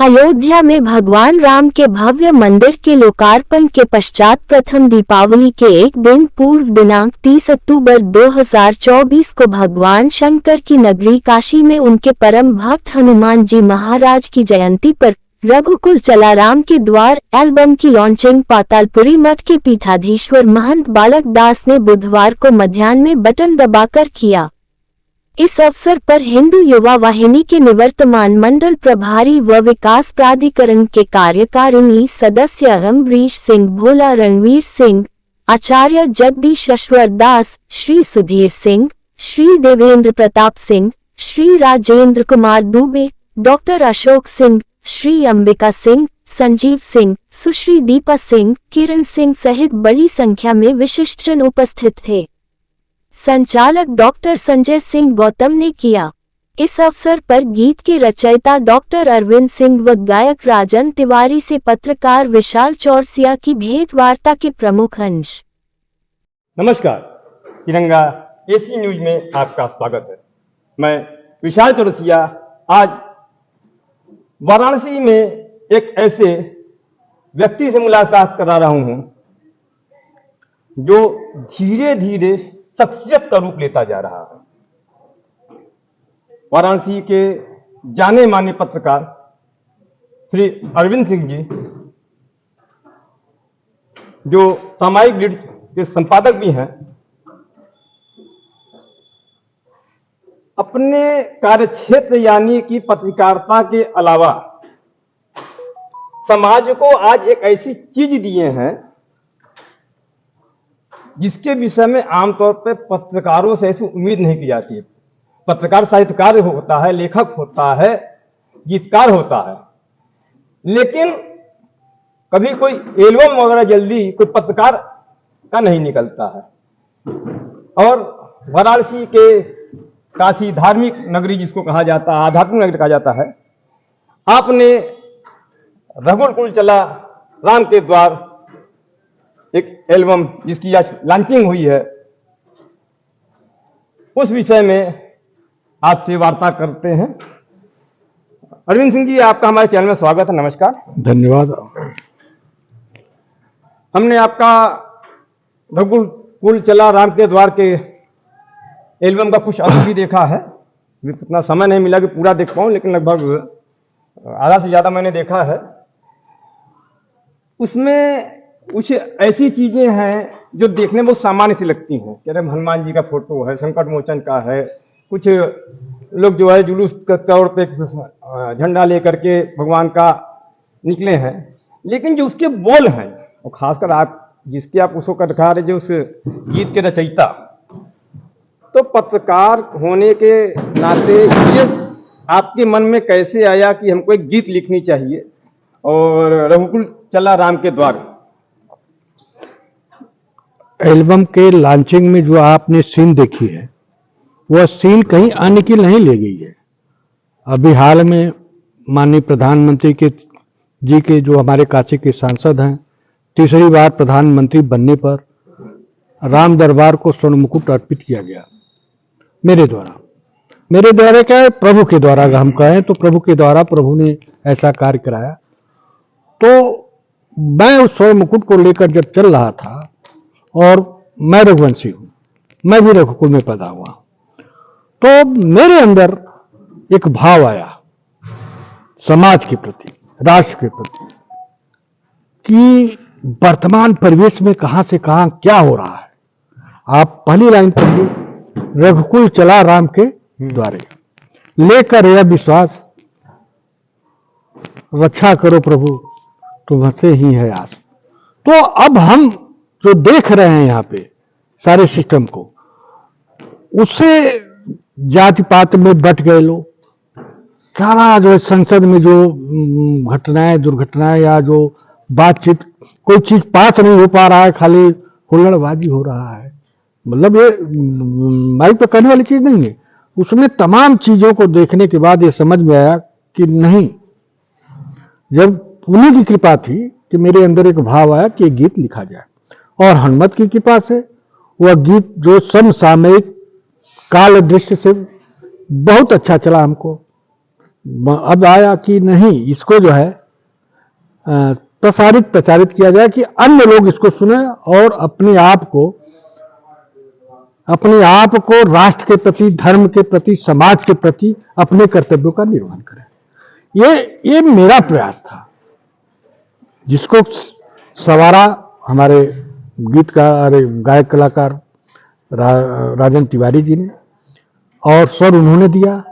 अयोध्या में भगवान राम के भव्य मंदिर के लोकार्पण के पश्चात प्रथम दीपावली के एक दिन पूर्व दिनांक 30 अक्टूबर 2024 को भगवान शंकर की नगरी काशी में उनके परम भक्त हनुमान जी महाराज की जयंती पर रघुकुल चला राम के द्वार एल्बम की लॉन्चिंग पातालपुरी मठ के पीठाधीश्वर महंत बालक दास ने बुधवार को मध्याह्न में बटन दबाकर किया। इस अवसर पर हिंदू युवा वाहिनी के निवर्तमान मंडल प्रभारी व विकास प्राधिकरण के कार्यकारिणी सदस्य अमरीश सिंह भोला, रणवीर सिंह, आचार्य जगदीश ईश्वर दास, श्री सुधीर सिंह, श्री देवेंद्र प्रताप सिंह, श्री राजेंद्र कुमार दुबे, डॉक्टर अशोक सिंह, श्री अंबिका सिंह, संजीव सिंह, सुश्री दीपा सिंह, किरण सिंह सहित बड़ी संख्या में विशिष्टजन उपस्थित थे। संचालक डॉक्टर संजय सिंह गौतम ने किया। इस अवसर पर गीत के रचयिता डॉक्टर अरविंद सिंह व गायक राजन तिवारी से पत्रकार विशाल चौरसिया की भेंट वार्ता के प्रमुख अंश। नमस्कार, तिरंगा एसी न्यूज में आपका स्वागत है। मैं विशाल चौरसिया आज वाराणसी में एक ऐसे व्यक्ति से मुलाकात करा रहा हूं जो धीरे धीरे शख्सियत का रूप लेता जा रहा है। वाराणसी के जाने माने पत्रकार श्री अरविंद सिंह जी, जो सामायिक लीड के संपादक भी हैं, अपने कार्यक्षेत्र यानी कि पत्रकारिता के अलावा समाज को आज एक ऐसी चीज दिए हैं जिसके विषय में आमतौर पर पत्रकारों से ऐसी उम्मीद नहीं की जाती है। पत्रकार साहित्यकार होता है, लेखक होता है, गीतकार होता है, लेकिन कभी कोई एल्बम वगैरह जल्दी कोई पत्रकार का नहीं निकलता है। और वाराणसी के काशी धार्मिक नगरी जिसको कहा जाता है, आध्यात्मिक नगरी कहा जाता है, आपने रघुकुल चला राम के द्वार एक एल्बम जिसकी आज लॉन्चिंग हुई है, उस विषय में आपसे वार्ता करते हैं। अरविंद सिंह जी, आपका हमारे चैनल में स्वागत है। नमस्कार। धन्यवाद। हमने आपका रघुकुल चला राम के द्वार के एल्बम का कुछ अंश भी देखा है। इतना समय नहीं मिला कि पूरा देख पाऊं, लेकिन लगभग आधा से ज्यादा मैंने देखा है। उसमें कुछ ऐसी चीजें हैं जो देखने में बहुत सामान्य सी लगती हैं। कह रहे हनुमान जी का फोटो है, संकट मोचन का है, कुछ लोग जो है जुलूस के तौर पे झंडा लेकर के भगवान का निकले हैं, लेकिन जो उसके बोल हैं, और खासकर आप जिसके आप उसको दिखा रहे, जो उस गीत के रचयिता, तो पत्रकार होने के नाते ये आपके मन में कैसे आया कि हमको एक गीत लिखनी चाहिए और रघुकुल चला राम के द्वार एल्बम के लॉन्चिंग में जो आपने सीन देखी है, वह सीन कहीं अन्य की नहीं ले गई है। अभी हाल में माननीय प्रधानमंत्री जी के जो हमारे काशी के सांसद हैं, तीसरी बार प्रधानमंत्री बनने पर राम दरबार को स्वर्ण मुकुट अर्पित किया गया मेरे द्वारा क्या है, प्रभु के द्वारा अगर हम कहें तो प्रभु के द्वारा प्रभु ने ऐसा कार्य कराया। तो मैं उस स्वर्ण मुकुट को लेकर जब चल रहा था, और मैं रघुवंशी हूं, मैं भी रघुकुल में पैदा हुआ, तो मेरे अंदर एक भाव आया समाज के प्रति, राष्ट्र के प्रति, कि वर्तमान परिवेश में कहां से कहां क्या हो रहा है। आप पहली लाइन पढ़िए, रघुकुल चला राम के द्वारे, लेकर यह विश्वास, रक्षा करो प्रभु तुमसे ही है आस। तो अब हम जो देख रहे हैं यहाँ पे सारे सिस्टम को, उससे जाति पात में बट गए लोग। सारा जो संसद में जो घटनाएं, दुर्घटनाएं या जो बातचीत, कोई चीज पास नहीं हो पा रहा है, खाली हुल्लड़बाजी हो रहा है। मतलब ये माइक पे करने वाली चीज नहीं है। उसमें तमाम चीजों को देखने के बाद ये समझ में आया कि नहीं, जब उन्हीं की कृपा थी कि मेरे अंदर एक भाव आया कि गीत लिखा जाए, और हनुमत की कृपा से वह गीत जो समसामयिक काल दृश्य से बहुत अच्छा चला हमको। अब आया कि नहीं, इसको जो है प्रचारित किया जाए कि अन्य लोग इसको सुने और अपने आप को राष्ट्र के प्रति, धर्म के प्रति, समाज के प्रति अपने कर्तव्यों का निर्वहन करें। ये मेरा प्रयास था, जिसको सवारा हमारे गायक कलाकार राजन तिवारी जी ने, और स्वर उन्होंने दिया।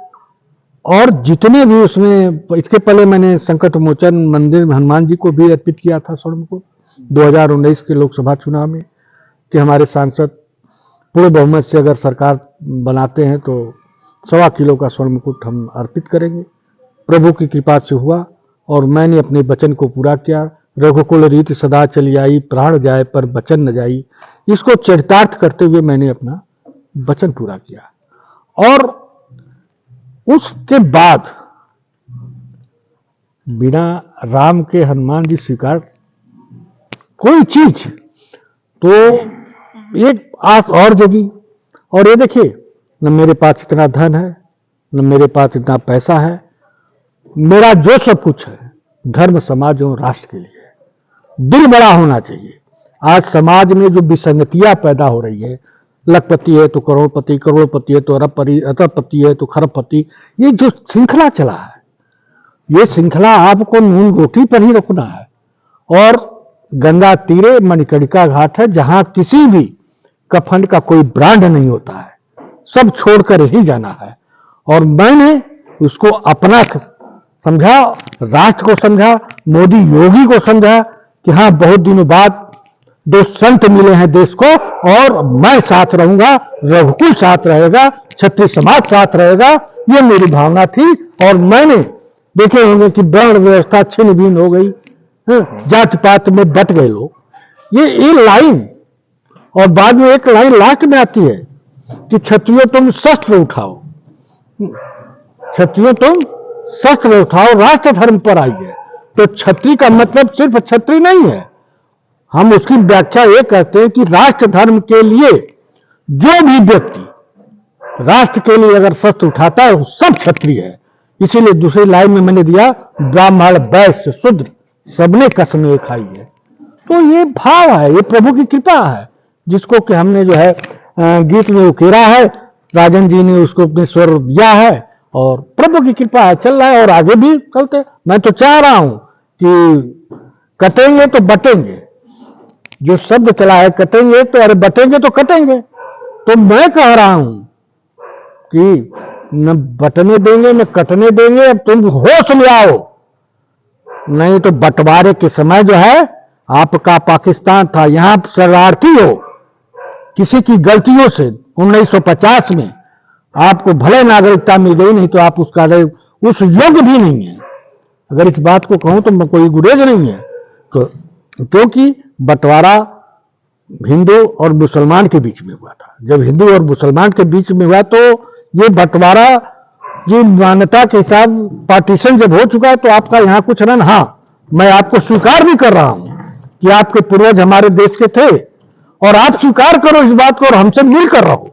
और जितने भी उसमें, इसके पहले मैंने संकट मोचन मंदिर हनुमान जी को भी अर्पित किया था स्वर्ण को 2019 के लोकसभा चुनाव में, कि हमारे सांसद पूरे बहुमत से अगर सरकार बनाते हैं तो 1.25 किलो का स्वर्ण मुकुट हम अर्पित करेंगे। प्रभु की कृपा से हुआ और मैंने अपने वचन को पूरा किया। रघुकुल रीत सदा चली आई, प्राण जाए पर वचन न जाई। इसको चरितार्थ करते हुए मैंने अपना वचन पूरा किया। और उसके बाद बिना राम के हनुमान जी स्वीकार कोई चीज, तो एक आस और जगी। और ये देखिए, न मेरे पास इतना धन है, न मेरे पास इतना पैसा है, मेरा जो सब कुछ है धर्म, समाज और राष्ट्र के लिए है। दिल बड़ा होना चाहिए। आज समाज में जो विसंगतियां पैदा हो रही है, लखपति है तो करोड़पति, करोड़पति है तो अरबपति है तो खरबपति, ये जो श्रृंखला चला है, ये श्रृंखला आपको नून रोटी पर ही रोकना है। और गंगा तीरे मणिकर्णिका घाट है, जहां किसी भी कफन का कोई ब्रांड नहीं होता है, सब छोड़कर ही जाना है। और मैंने उसको अपना समझा, राष्ट्र को समझा, मोदी योगी को समझा कि हाँ, बहुत दिनों बाद दो संत मिले हैं देश को, और मैं साथ रहूंगा, रघुकुल साथ रहेगा, क्षत्रिय समाज साथ रहेगा। ये मेरी भावना थी। और मैंने देखे होंगे कि वर्ण व्यवस्था छिन्न भिन्न हो गई, जाति पात में बट गए लोग। ये लाइन, और बाद में एक लाइन लास्ट में आती है कि क्षत्रियो तुम शस्त्र उठाओ, क्षत्रियो तुम शस्त्र उठाओ, राष्ट्र धर्म पर आई है। तो क्षत्रिय का मतलब सिर्फ क्षत्रिय नहीं है, हम उसकी व्याख्या ये करते हैं कि राष्ट्र धर्म के लिए जो भी व्यक्ति राष्ट्र के लिए अगर शस्त्र उठाता है वो सब क्षत्रिय है। इसीलिए दूसरी लाइन में मैंने दिया, ब्राह्मण वैश्य शूद्र सबने कसमें खाई है। तो ये भाव है, ये प्रभु की कृपा है, जिसको कि हमने जो है गीत में उकेरा है। राजन जी ने उसको अपने स्वर दिया है और प्रभु की कृपा है, चल रहा है और आगे भी चलते। मैं तो चाह रहा हूं कि कटेंगे तो बटेंगे, जो शब्द चला है कटेंगे तो, अरे बटेंगे तो कटेंगे। तो मैं कह रहा हूं कि न बटने देंगे न कटने देंगे। अब तुम होश में आओ, नहीं तो बंटवारे के समय जो है आपका पाकिस्तान था, यहां शरणार्थी हो, किसी की गलतियों से 1950 में आपको भले नागरिकता मिल गई, नहीं तो आप उस योग्य भी नहीं है। अगर इस बात को कहूं तो कोई गुरेज नहीं है, तो क्योंकि बंटवारा हिंदू और मुसलमान के बीच में हुआ था। जब हिंदू और मुसलमान के बीच में हुआ तो ये बंटवारा की मान्यता के हिसाब पार्टीशन जब हो चुका है तो आपका यहां कुछ रन, हाँ मैं आपको स्वीकार भी कर रहा हूं कि आपके पूर्वज हमारे देश के थे, और आप स्वीकार करो इस बात को और हमसे मिलकर रहो।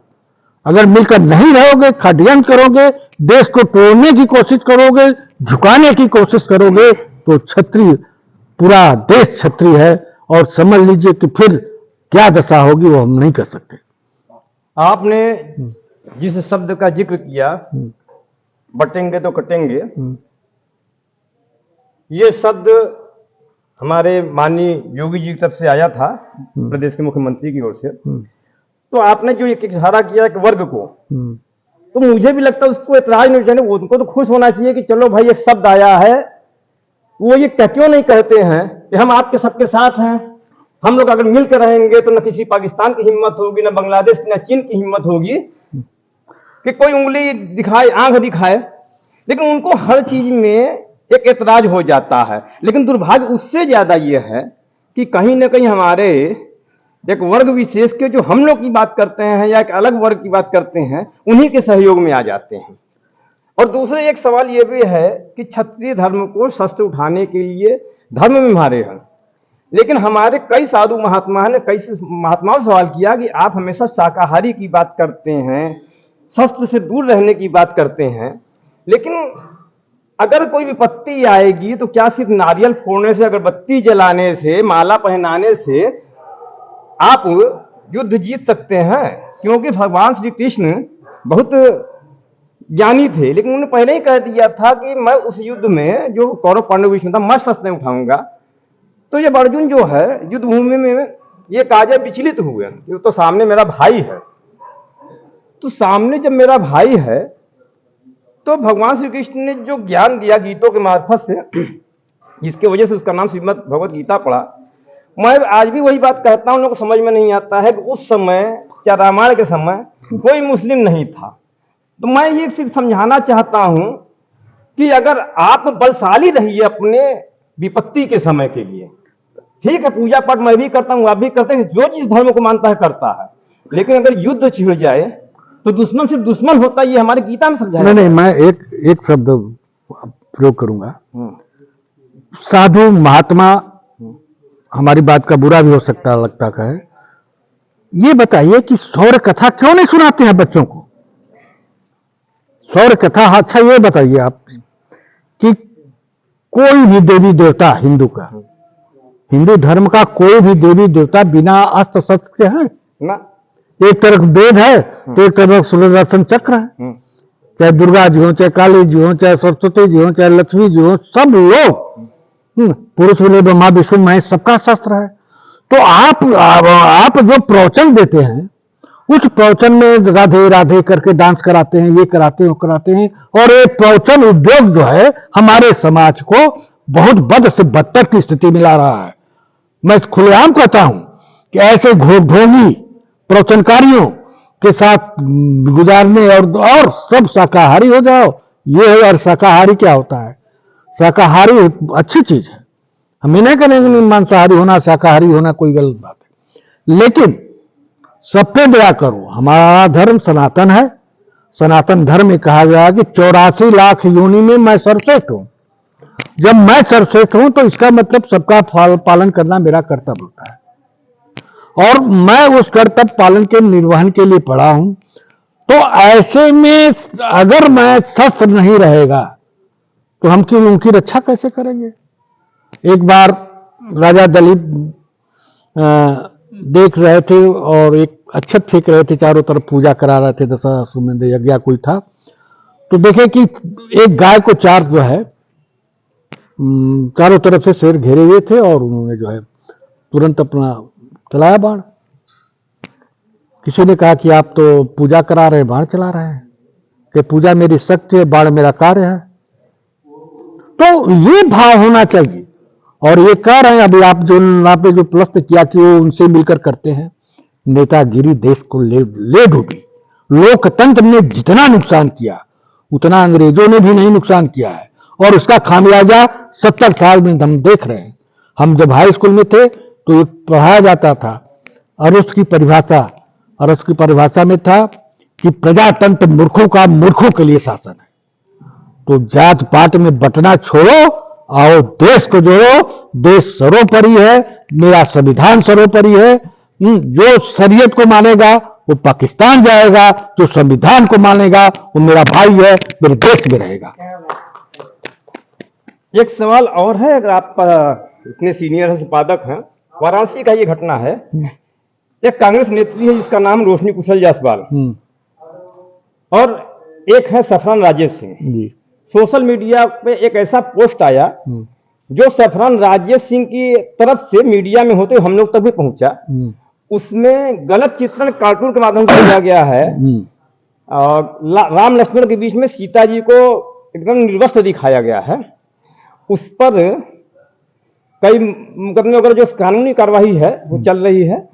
अगर मिलकर नहीं रहोगे, षड्यंत्र करोगे, देश को तोड़ने की कोशिश करोगे, झुकाने की कोशिश करोगे, तो क्षत्रिय, पूरा देश क्षत्रिय है, और समझ लीजिए कि फिर क्या दशा होगी वो हम नहीं कर सकते। आपने जिस शब्द का जिक्र किया, बटेंगे तो कटेंगे, ये शब्द हमारे माननीय योगी जी की तरफ से आया था, प्रदेश के मुख्यमंत्री की ओर से। तो आपने जो एक इशारा किया एक वर्ग को, तो मुझे भी लगता है उसको इतराज नहीं चाहिए, उनको तो खुश होना चाहिए कि चलो भाई एक शब्द आया है। वो ये क्यों नहीं कहते हैं कि हम आपके सबके साथ हैं, हम लोग अगर मिलकर रहेंगे तो न किसी पाकिस्तान की हिम्मत होगी, न बांग्लादेश की, न चीन की हिम्मत होगी कि कोई उंगली दिखाए, आंख दिखाए। लेकिन उनको हर चीज में एक एतराज हो जाता है। लेकिन दुर्भाग्य उससे ज्यादा यह है कि कहीं ना कहीं हमारे एक वर्ग विशेष के जो हम लोग की बात करते हैं या एक अलग वर्ग की बात करते हैं, उन्हीं के सहयोग में आ जाते हैं। और दूसरे एक सवाल यह भी है कि क्षत्रिय धर्म को शस्त्र उठाने के लिए धर्म में मारे हैं, लेकिन हमारे कई साधु महात्मा ने कई महात्माओं से सवाल किया कि आप हमेशा शाकाहारी की बात करते हैं, शस्त्र से दूर रहने की बात करते हैं, लेकिन अगर कोई विपत्ति आएगी तो क्या सिर्फ नारियल फोड़ने से, अगरबत्ती जलाने से, माला पहनाने से आप युद्ध जीत सकते हैं? क्योंकि भगवान श्री कृष्ण बहुत ज्ञानी थे, लेकिन उन्होंने पहले ही कह दिया था कि मैं उस युद्ध में जो कौरव पांडव बीच में था, मैं शस्त्र नहीं उठाऊंगा। तो जब अर्जुन जो है युद्ध भूमि में ये काजे विचलित हुए, तो सामने मेरा भाई है, तो सामने जब मेरा भाई है तो भगवान श्री कृष्ण ने जो ज्ञान दिया गीतों के मार्फत से, जिसके वजह से उसका नाम श्रीमद् भगवत गीता पड़ा। मैं आज भी वही बात कहता हूं, लोगों को समझ में नहीं आता है कि उस समय, क्या रामायण के समय, कोई मुस्लिम नहीं था। तो मैं ये सिर्फ समझाना चाहता हूं कि अगर आप बलशाली रहिए अपने विपत्ति के समय के लिए, ठीक है, पूजा पाठ मैं भी करता हूं, आप भी करते हैं, जो जिस धर्म को मानता है करता है, लेकिन अगर युद्ध छिड़ जाए तो दुश्मन सिर्फ दुश्मन होता है, ये हमारी गीता में समझाया। नहीं, मैं एक शब्द प्रयोग करूंगा। साधु महात्मा, हमारी बात का बुरा भी हो सकता लगता है, ये बताइए कि सौर कथा क्यों नहीं सुनाते हैं बच्चों को? सौर कथा, अच्छा ये बताइए आप कि कोई भी देवी देवता हिंदू धर्म का कोई भी देवी देवता बिना अस्त्र शस्त्र के है ना? एक तरफ वेद है तो एक तरफ सुदर्शन चक्र है। चाहे दुर्गा जी हो, चाहे काली जी हो, चाहे सरस्वती जी हो, चाहे लक्ष्मी जी हो, सब लोग पुरुष विले ब्रह्मा विष्णु महेश, सबका शस्त्र है। तो आप जो प्रवचन देते हैं, उस प्रवचन में राधे राधे करके डांस कराते हैं, ये कराते हैं, वो कराते हैं, और ये प्रवचन उद्योग जो है हमारे समाज को बहुत बद से बदतर की स्थिति में ला रहा है। मैं खुलेआम कहता हूं कि ऐसे ढोंगी प्रवचनकारियों के साथ गुजारने और सब शाकाहारी हो जाओ, ये है। और शाकाहारी क्या होता है? शाकाहारी अच्छी चीज है, हम नहीं करेंगे मांसाहारी होना, शाकाहारी होना कोई गलत बात है, लेकिन सब पे दया करो। हमारा धर्म सनातन है। सनातन धर्म में कहा गया कि 84 लाख योनि में मैं सर्वश्रेष्ठ हूं। जब मैं सर्वश्रेष्ठ हूं तो इसका मतलब सबका पालन करना मेरा कर्तव्य होता है, और मैं उस कर्तव्य पालन के निर्वहन के लिए पड़ा हूं। तो ऐसे में अगर मैं शस्त्र नहीं रहेगा तो हम उनकी रक्षा कैसे करेंगे? एक बार राजा दलीप देख रहे थे और एक अक्षत फेंक रहे थे, चारों तरफ पूजा करा रहे थे, दशाश्वमेध यज्ञ कोई था। तो देखे कि एक गाय को चार जो है चारों तरफ से शेर घेरे हुए थे, और उन्होंने जो है तुरंत अपना चलाया बाण। किसी ने कहा कि आप तो पूजा करा रहे हैं, बाण चला रहे हैं, कि पूजा मेरी शक्ति है, बाण मेरा कार्य है। तो ये भाव होना चाहिए। और ये कह रहे हैं अभी आप जो यहाँ पे जो प्रश्न किया कि वो उनसे मिलकर करते हैं, नेतागिरी देश को ले डूबी। लोकतंत्र ने जितना नुकसान किया उतना अंग्रेजों ने भी नहीं नुकसान किया है, और उसका खामियाजा 70 साल में हम देख रहे हैं। हम जब हाई स्कूल में थे तो ये पढ़ाया जाता था, अरस्तु की परिभाषा में था कि प्रजातंत्र मूर्खों का मूर्खों के लिए शासन है। तो जात पात में बंटना छोड़ो, आओ देश को जोड़ो। देश सर्वोपरि है, मेरा संविधान सर्वोपरि है। जो शरीयत को मानेगा वो पाकिस्तान जाएगा, जो संविधान को मानेगा वो मेरा भाई है, मेरे देश में रहेगा। एक सवाल और है, अगर आप इतने सीनियर संपादक हैं, वाराणसी का ये घटना है। एक कांग्रेस नेत्री है जिसका नाम रोशनी कुशल जायसवाल, और एक है सफरान राजेश सिंह। सोशल मीडिया पे एक ऐसा पोस्ट आया जो सफरान राजेश सिंह की तरफ से मीडिया में होते हम लोग तक भी पहुंचा। उसमें गलत चित्रण कार्टून के माध्यम से किया गया है, और राम लक्ष्मण के बीच में सीता जी को एकदम निर्वस्त्र दिखाया गया है। उस पर कई मुकदमे वगैरह जो कानूनी कार्रवाई है वो चल रही है,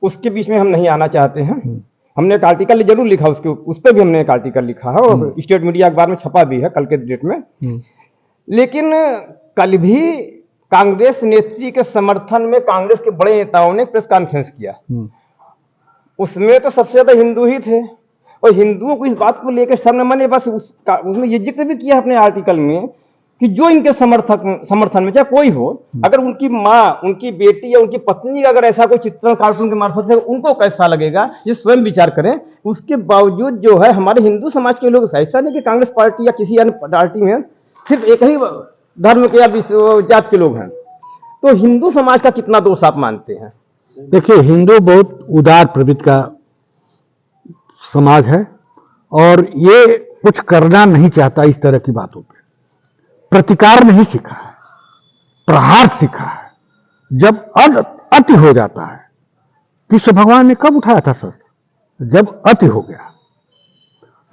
उसके बीच में हम नहीं आना चाहते हैं। हमने एक आर्टिकल जरूर लिखा, उस पर भी हमने एक आर्टिकल लिखा है, और स्टेट मीडिया अखबार में छपा भी है कल के डेट में। लेकिन कल भी कांग्रेस नेत्री के समर्थन में कांग्रेस के बड़े नेताओं ने प्रेस कॉन्फ्रेंस किया। उसमें तो सबसे ज्यादा हिंदू ही थे, और हिंदुओं को इस बात को लेकर शर्म न माने। बस उसमें ये जिक्र भी किया अपने आर्टिकल में कि जो इनके समर्थन में चाहे कोई हो, अगर उनकी माँ, उनकी बेटी या उनकी पत्नी का अगर ऐसा कोई चित्रण कार्टून के मार्फत से उनको कैसा लगेगा, ये स्वयं विचार करें। उसके बावजूद जो है हमारे हिंदू समाज के लोग, ऐसा नहीं कि कांग्रेस पार्टी या किसी अन्य पार्टी में सिर्फ एक ही धर्म के या जात के लोग हैं, तो हिंदू समाज का कितना दोष आप मानते हैं? देखिए, हिंदू बहुत उदार प्रवृत्ति का समाज है और ये कुछ करना नहीं चाहता इस तरह की बातों पे। प्रतिकार नहीं सीखा है, प्रहार सीखा है। जब अति हो जाता है, कृष्ण भगवान ने कब उठाया था शस्त्र? जब अति हो गया।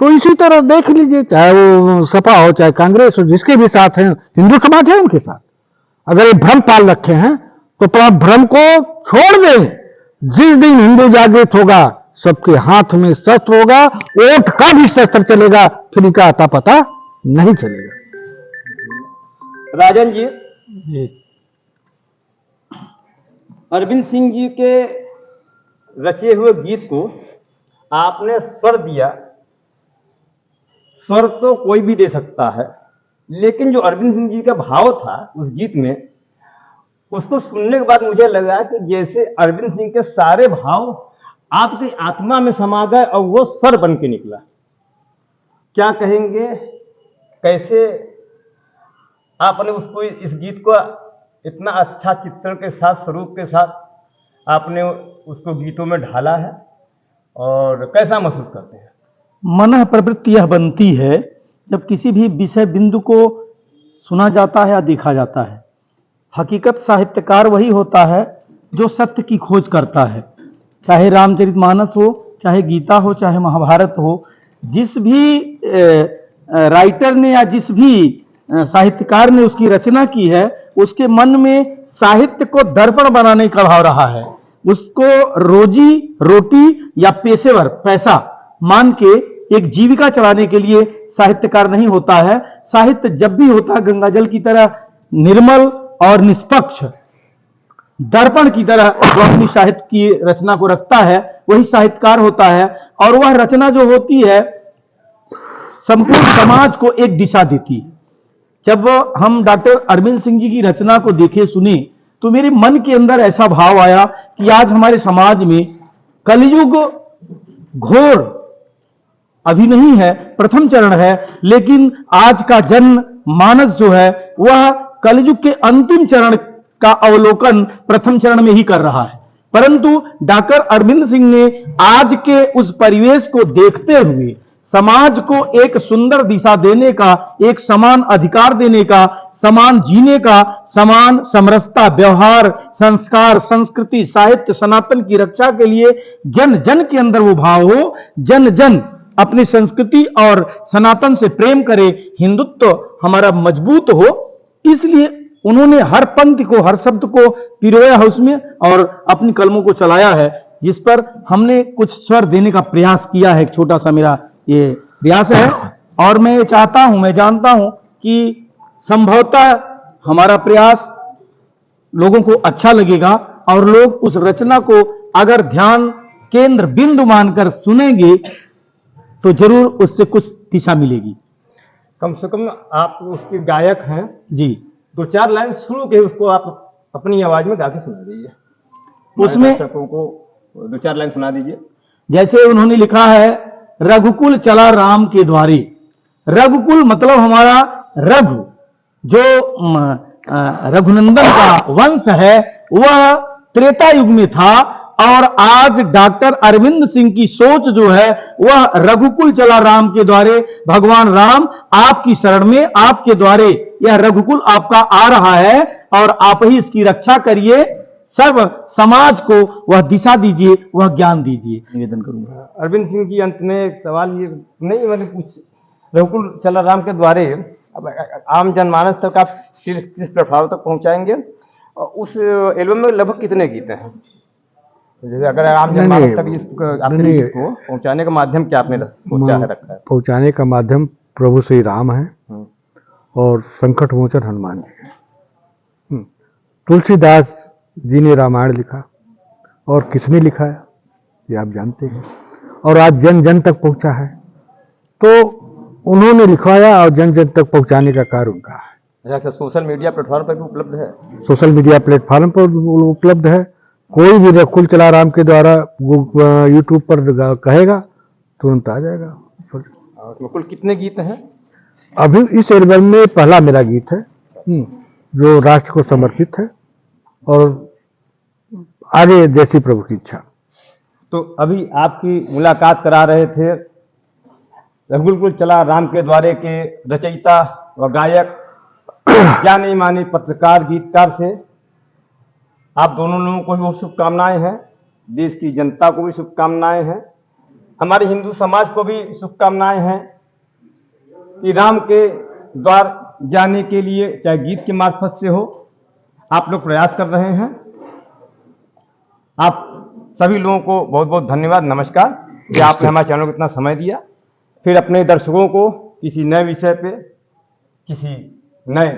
तो इसी तरह देख लीजिए, चाहे वो सपा हो चाहे कांग्रेस हो, जिसके भी साथ हैं, हिंदू समाज है उनके साथ। अगर ये भ्रम पाल रखे हैं तो भ्रम को छोड़ दें। जिस दिन हिंदू जागृत होगा, सबके हाथ में शस्त्र होगा, वोट का भी शस्त्र चलेगा, फिर इनका आता पता नहीं चलेगा। राजन जी, अरविंद सिंह जी के रचे हुए गीत को आपने स्वर दिया। स्वर तो कोई भी दे सकता है, लेकिन जो अरविंद सिंह जी का भाव था उस गीत में, उसको सुनने के बाद मुझे लगा कि जैसे अरविंद सिंह के सारे भाव आपकी आत्मा में समा गए और वो स्वर बन के निकला। क्या कहेंगे, कैसे आपने उसको, इस गीत को इतना अच्छा चित्रण के साथ, स्वरूप के साथ आपने उसको गीतों में ढाला है, और कैसा महसूस करते हैं? मन प्रवृत्ति यह बनती है जब किसी भी विषय बिंदु को सुना जाता है या देखा जाता है। हकीकत साहित्यकार वही होता है जो सत्य की खोज करता है। चाहे रामचरितमानस हो, चाहे गीता हो, चाहे महाभारत हो, जिस भी राइटर ने या जिस भी साहित्यकार ने उसकी रचना की है, उसके मन में साहित्य को दर्पण बनाने का भाव रहा है। उसको रोजी रोटी या पेशेवर पैसा मान के एक जीविका चलाने के लिए साहित्यकार नहीं होता है। साहित्य जब भी होता है, गंगाजल की तरह निर्मल और निष्पक्ष दर्पण की तरह वो अपनी साहित्य की रचना को रखता है, वही साहित्यकार होता है। और वह रचना जो होती है संपूर्ण समाज को एक दिशा देती है। जब हम डॉक्टर अरविंद सिंह जी की रचना को देखे सुने, तो मेरे मन के अंदर ऐसा भाव आया कि आज हमारे समाज में कलयुग घोर अभी नहीं है, प्रथम चरण है, लेकिन आज का जन मानस जो है वह कलयुग के अंतिम चरण का अवलोकन प्रथम चरण में ही कर रहा है। परंतु डॉक्टर अरविंद सिंह ने आज के उस परिवेश को देखते हुए समाज को एक सुंदर दिशा देने का, एक समान अधिकार देने का, समान जीने का, समान समरसता, व्यवहार, संस्कार, संस्कृति, साहित्य, सनातन की रक्षा के लिए जन जन के अंदर वो भाव हो, जन जन अपनी संस्कृति और सनातन से प्रेम करे, हिंदुत्व हमारा मजबूत हो। इसलिए उन्होंने हर पंक्ति को, हर शब्द को पिरोया है उसमें और अपनी कलमों को चलाया है, जिस पर हमने कुछ स्वर देने का प्रयास किया है। एक छोटा सा मेरा ये प्रयास है और मैं ये चाहता हूं, मैं जानता हूं कि संभवतः हमारा प्रयास लोगों को अच्छा लगेगा और लोग उस रचना को अगर ध्यान केंद्र बिंदु मानकर सुनेंगे तो जरूर उससे कुछ दिशा मिलेगी। कम से कम आप उसके गायक हैं जी, 2-4 लाइन शुरू के उसको आप अपनी आवाज में गा के सुना दीजिए, उसमें दर्शकों को 2-4 लाइन सुना दीजिए। जैसे उन्होंने लिखा है, रघुकुल चला राम के द्वारे। रघुकुल मतलब हमारा रघु, जो रघुनंदन का वंश है, वह त्रेता युग में था और आज डॉक्टर अरविंद सिंह की सोच जो है वह रघुकुल चला राम के द्वारे। भगवान राम आपकी शरण में, आपके द्वारे यह रघुकुल आपका आ रहा है और आप ही इसकी रक्षा करिए, सब समाज को वह दिशा दीजिए, वह ज्ञान दीजिए, निवेदन करूंगा। अरविंद सिंह जी, अंत में एक सवाल ये नहीं, मैंने पूछ, रघुकुल चला राम के द्वारे अब आम जनमानस तक आप किस प्लेटफॉर्म तक पहुंचाएंगे? और उस एल्बम में लगभग कितने गीत हैं? जैसे अगर आम जनमानस तक इस आपके गीत को पहुंचाने का माध्यम क्या आपने सोचा है, रखा है? पहुंचाने का माध्यम प्रभु श्री राम है और संकट मोचन हनुमान जी है। तुलसीदास जी ने रामायण लिखा और किसने लिखा है ये आप जानते हैं, और आज जन जन तक पहुंचा है, तो उन्होंने लिखवाया और जन जन तक पहुंचाने का कार्य उनका है। अच्छा, सोशल मीडिया प्लेटफॉर्म पर भी उपलब्ध है? सोशल मीडिया प्लेटफॉर्म पर उपलब्ध है। कोई भी रघुकुल चला राम के द्वारा यूट्यूब पर कहेगा तुरंत आ जाएगा। उसमें कुल कितने गीत हैं? अभी इस एल्बम में पहला मेरा गीत है जो राष्ट्र को समर्पित है और आगे जैसी प्रभु की इच्छा। तो अभी आपकी मुलाकात करा रहे थे रघुकुल चला राम के द्वारे के रचयिता व गायक जाने माने पत्रकार गीतकार से। आप दोनों लोगों को भी शुभकामनाएं हैं, देश की जनता को भी शुभकामनाएं हैं, हमारे हिंदू समाज को भी शुभकामनाएं हैं कि राम के द्वार जाने के लिए चाहे गीत के मार्फत से हो आप लोग प्रयास कर रहे हैं। आप सभी लोगों को बहुत बहुत धन्यवाद, नमस्कार कि आपने हमारे चैनल को इतना समय दिया। फिर अपने दर्शकों को किसी नए विषय पे किसी नए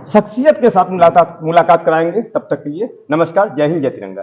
शख्सियत के साथ मुलाकात कराएंगे। तब तक के लिए नमस्कार, जय हिंद, जय तिरंगा।